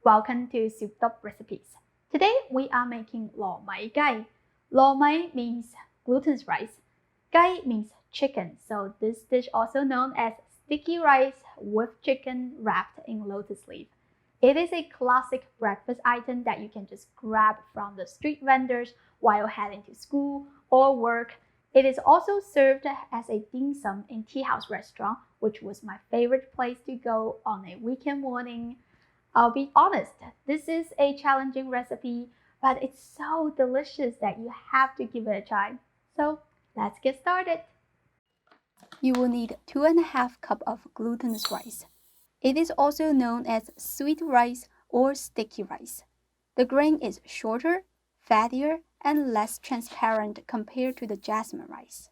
Welcome to Soup Top Recipes. Today we are making lo mai gai. Lo mai means glutinous rice. Gai means chicken, so this dish also known as sticky rice with chicken wrapped in lotus leaf. It is a classic breakfast item that you can just grab from the street vendors while heading to school or work. It is also served as a dim sum in tea house restaurant, which was my favorite place to go on a weekend morning. I'll be honest, this is a challenging recipe, but it's so delicious that you have to give it a try. So let's get started. You will need 2½ cups of glutinous rice. It is also known as sweet rice or sticky rice. The grain is shorter, fattier, and less transparent compared to the jasmine rice.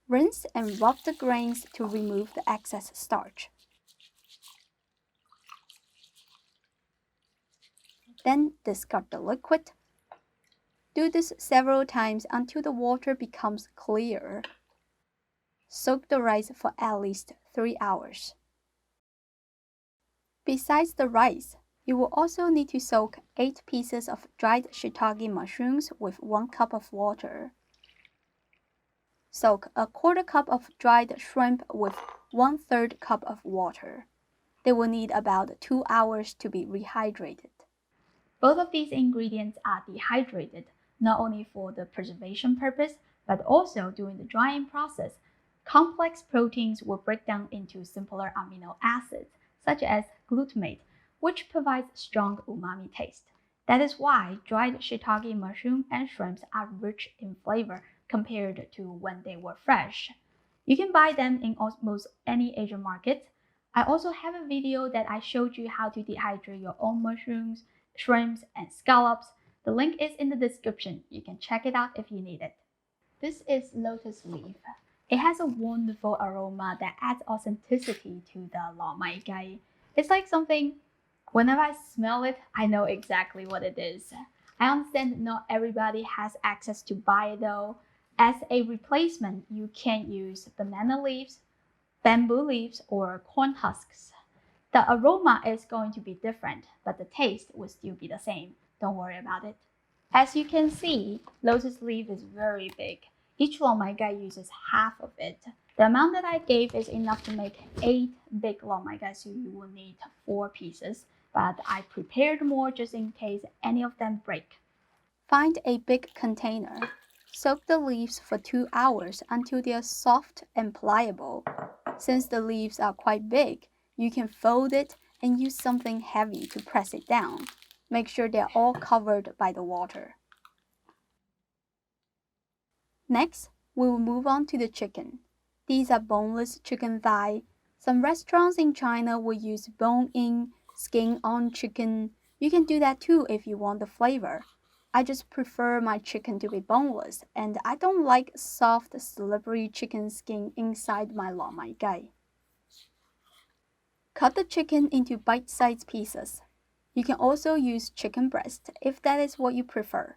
Rinse and rub the grains to remove the excess starch. Then discard the liquid. Do this several times until the water becomes clear. Soak the rice for at least 3 hours. Besides the rice, you will also need to soak 8 pieces of dried shiitake mushrooms with 1 cup of water. Soak a 1/4 cup of dried shrimp with 1/3 cup of water. They will need about 2 hours to be rehydrated. Both of these ingredients are dehydrated, not only for the preservation purpose, but also during the drying process. Complex proteins will break down into simpler amino acids, such as glutamate, which provides strong umami taste. That is why dried shiitake mushroom and shrimps are rich in flavor compared to when they were fresh. You can buy them in almost any Asian market. I also have a video that I showed you how to dehydrate your own mushrooms, shrimps, and scallops. The link is in the description. You can check it out if you need it. This is lotus leaf. It has a wonderful aroma that adds authenticity to the lo mai gai. It's like something, whenever I smell it, I know exactly what it is. I understand not everybody has access to buy it though. As a replacement, you can use banana leaves, bamboo leaves, or corn husks. The aroma is going to be different, but the taste will still be the same. Don't worry about it. As you can see, lotus leaf is very big. Each lo mai gai uses half of it. The amount that I gave is enough to make 8 big lo mai gai, so you will need 4 pieces, but I prepared more just in case any of them break. Find a big container. Soak the leaves for 2 hours until they are soft and pliable. Since the leaves are quite big, you can fold it and use something heavy to press it down. Make sure they're all covered by the water. Next, we will move on to the chicken. These are boneless chicken thigh. Some restaurants in China will use bone-in, skin-on chicken. You can do that too if you want the flavor. I just prefer my chicken to be boneless, and I don't like soft, slippery chicken skin inside my lo mai gai. Cut the chicken into bite-sized pieces. You can also use chicken breast if that is what you prefer.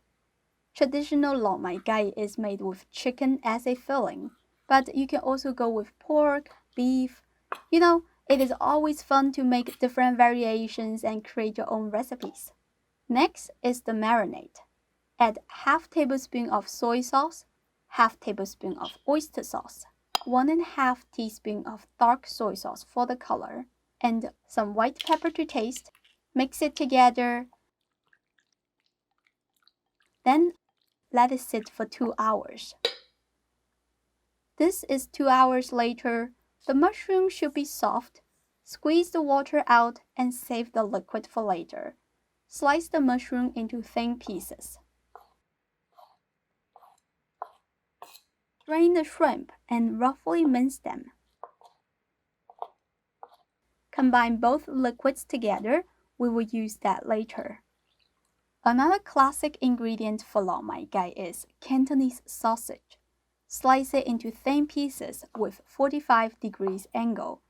Traditional lo mai gai is made with chicken as a filling, but you can also go with pork, beef. You know, it is always fun to make different variations and create your own recipes. Next is the marinade. Add ½ tablespoon of soy sauce, ½ tablespoon of oyster sauce, 1½ teaspoon of dark soy sauce for the color, and some white pepper to taste. Mix it together. Then let it sit for 2 hours. This is 2 hours later. The mushroom should be soft. Squeeze the water out and save the liquid for later. Slice the mushroom into thin pieces. Drain the shrimp and roughly mince them. Combine both liquids together. We will use that later. Another classic ingredient for lo mai gai is Cantonese sausage. Slice it into thin pieces with 45 degrees angle.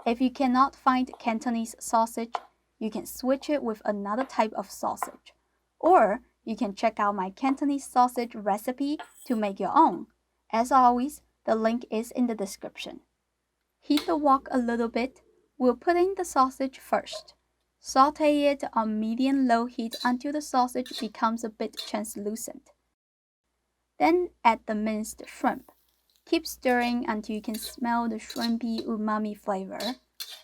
If you cannot find Cantonese sausage, you can switch it with another type of sausage. Or you can check out my Cantonese sausage recipe to make your own. As always, the link is in the description. Heat the wok a little bit. We'll put in the sausage first. Saute it on medium-low heat until the sausage becomes a bit translucent. Then add the minced shrimp. Keep stirring until you can smell the shrimpy umami flavor.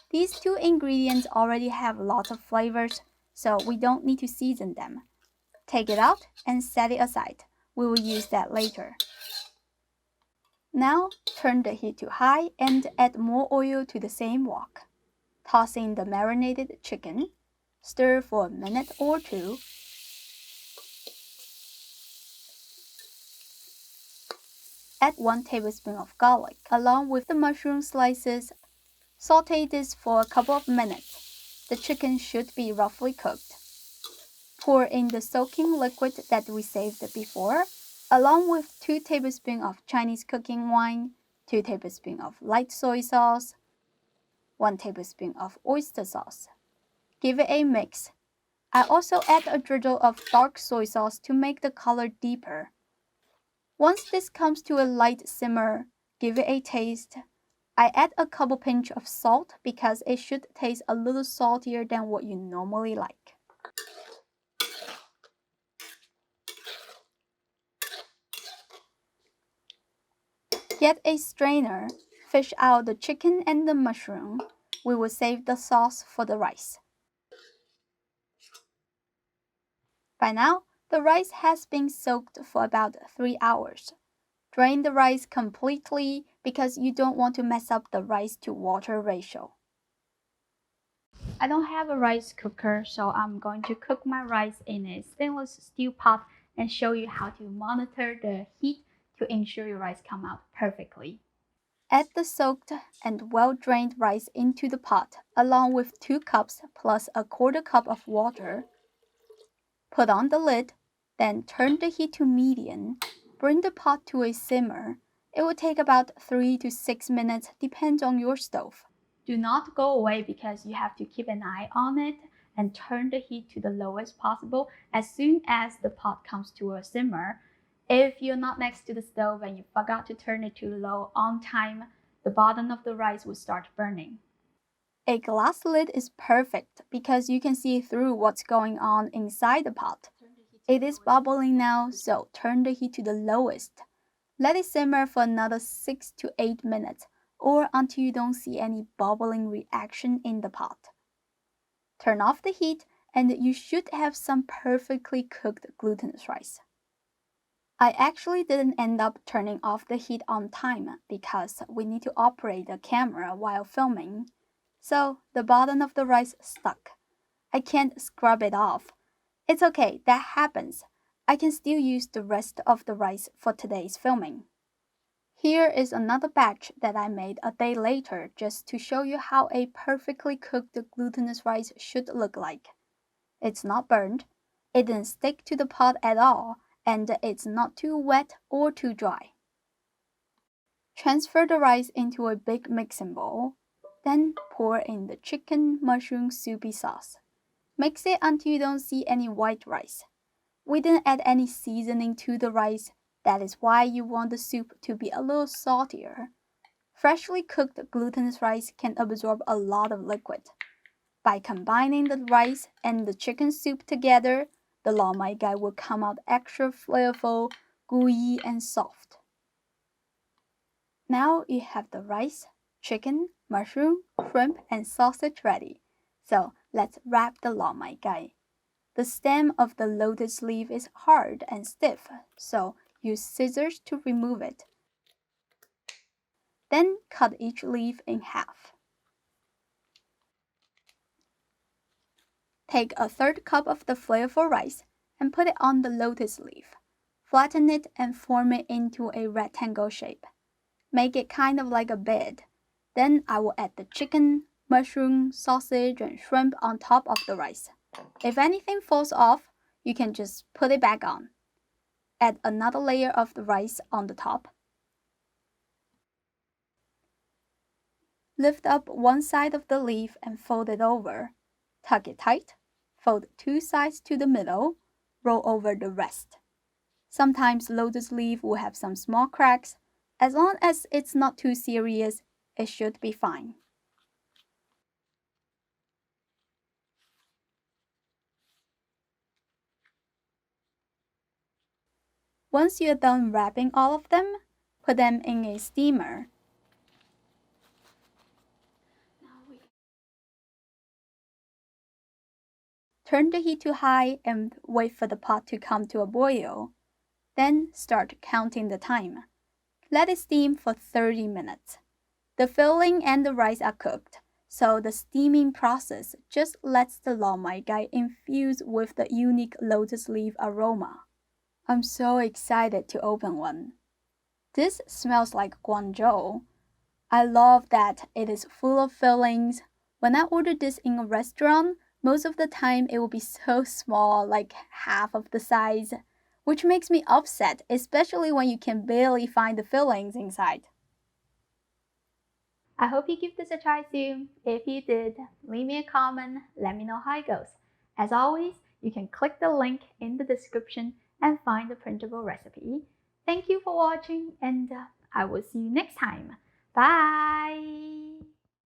These two ingredients already have lots of flavors, so we don't need to season them. Take it out and set it aside. We will use that later. Now, turn the heat to high and add more oil to the same wok. Toss in the marinated chicken. Stir for a minute or two. Add 1 tablespoon of garlic along with the mushroom slices. Saute this for a couple of minutes. The chicken should be roughly cooked. Pour in the soaking liquid that we saved before, along with 2 tablespoons of Chinese cooking wine, 2 tablespoons of light soy sauce, 1 tablespoon of oyster sauce. Give it a mix. I also add a drizzle of dark soy sauce to make the color deeper. Once this comes to a light simmer, give it a taste. I add a couple pinch of salt because it should taste a little saltier than what you normally like. Get a strainer, fish out the chicken and the mushroom. We will save the sauce for the rice. By now, the rice has been soaked for about 3 hours. Drain the rice completely because you don't want to mess up the rice to water ratio. I don't have a rice cooker, so I'm going to cook my rice in a stainless steel pot and show you how to monitor the heat to ensure your rice come out perfectly. Add the soaked and well-drained rice into the pot along with 2 cups plus a quarter cup of water. Put on the lid, then turn the heat to medium. Bring the pot to a simmer. It will take about 3 to 6 minutes, depends on your stove. Do not go away because you have to keep an eye on it and turn the heat to the lowest possible as soon as the pot comes to a simmer. If you're not next to the stove and you forgot to turn it to low on time, the bottom of the rice will start burning. A glass lid is perfect because you can see through what's going on inside the pot. It is bubbling now, so turn the heat to the lowest. Let it simmer for another 6 to 8 minutes or until you don't see any bubbling reaction in the pot. Turn off the heat and you should have some perfectly cooked glutinous rice. I actually didn't end up turning off the heat on time because we need to operate the camera while filming. So the bottom of the rice stuck. I can't scrub it off. It's okay, that happens. I can still use the rest of the rice for today's filming. Here is another batch that I made a day later just to show you how a perfectly cooked glutinous rice should look like. It's not burned, it didn't stick to the pot at all, and it's not too wet or too dry. Transfer the rice into a big mixing bowl. Then pour in the chicken mushroom soupy sauce. Mix it until you don't see any white rice. We didn't add any seasoning to the rice. That is why you want the soup to be a little saltier. Freshly cooked glutinous rice can absorb a lot of liquid. By combining the rice and the chicken soup together, the lau mai gai will come out extra flavorful, gooey, and soft. Now you have the rice, chicken, mushroom, shrimp, and sausage ready. So let's wrap the lau mai gai. The stem of the lotus leaf is hard and stiff, so use scissors to remove it. Then cut each leaf in half. Take a third cup of the flavorful rice and put it on the lotus leaf. Flatten it and form it into a rectangle shape. Make it kind of like a bed. Then I will add the chicken, mushroom, sausage, and shrimp on top of the rice. If anything falls off, you can just put it back on. Add another layer of the rice on the top. Lift up one side of the leaf and fold it over. Tuck it tight. Fold 2 sides to the middle. Roll over the rest. Sometimes lotus leaf will have some small cracks. As long as it's not too serious, it should be fine. Once you're done wrapping all of them, put them in a steamer. Turn the heat to high and wait for the pot to come to a boil. Then start counting the time. Let it steam for 30 minutes. The filling and the rice are cooked, so the steaming process just lets the lao mai gai infuse with the unique lotus leaf aroma. I'm so excited to open one. This smells like Guangzhou. I love that it is full of fillings. When I order this in a restaurant, most of the time it will be so small, like half of the size, which makes me upset, especially when you can barely find the fillings inside. I hope you give this a try soon. If you did, leave me a comment, let me know how it goes. As always, you can click the link in the description and find the printable recipe. Thank you for watching, and I will see you next time. Bye!